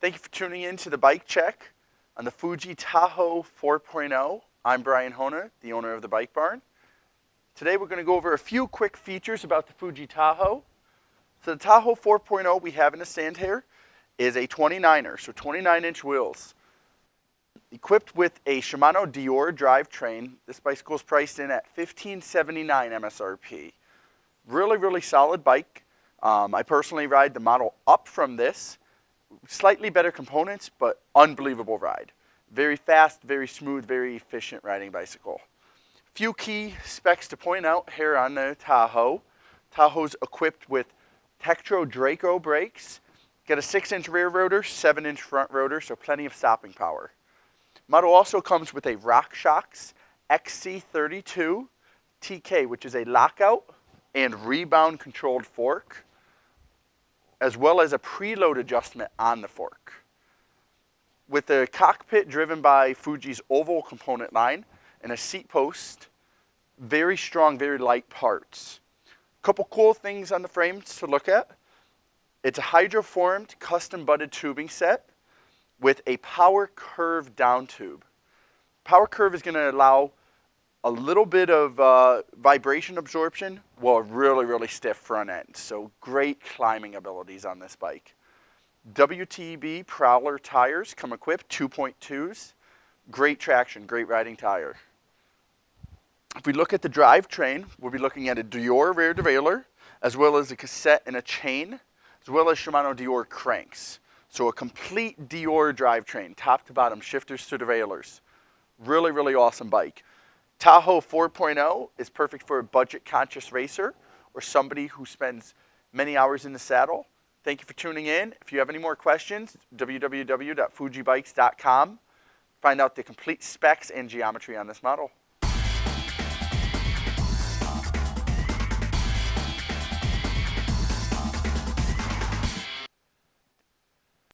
Thank you for tuning in to the Bike Check on the Fuji Tahoe 4.0. I'm Brian Hona, the owner of the Bike Barn. Today we're going to go over a few quick features about the Fuji Tahoe. So the Tahoe 4.0 we have in the stand here is a 29er, so 29-inch wheels. Equipped with a Shimano Dior drivetrain, this bicycle is priced in at $1,579 MSRP. Really solid bike. I personally ride the model up from this. Slightly better components, but unbelievable ride. Very fast, very smooth, very efficient riding bicycle. Few key specs to point out here on the Tahoe. Tahoe's equipped with Tektro Draco brakes. Got a 6-inch rear rotor, 7-inch front rotor, so plenty of stopping power. Model also comes with a RockShox XC32 TK, which is a lockout and rebound controlled fork, as well as a preload adjustment on the fork. With the cockpit driven by Fuji's oval component line and a seat post, very strong, very light parts. A couple cool things on the frames to look at. It's a hydroformed custom butted tubing set with a power curve down tube. Power curve is going to allow a little bit of vibration absorption while a really stiff front end. So great climbing abilities on this bike. WTB Prowler tires come equipped, 2.2s. Great traction, great riding tire. If we look at the drivetrain, we'll be looking at a Dior rear derailleur, as well as a cassette and a chain, as well as Shimano Dior cranks. So a complete Dior drivetrain, top to bottom, shifters to derailleurs. Really awesome bike. Tahoe 4.0 is perfect for a budget-conscious racer or somebody who spends many hours in the saddle. Thank you for tuning in. If you have any more questions, www.fujibikes.com. Find out the complete specs and geometry on this model.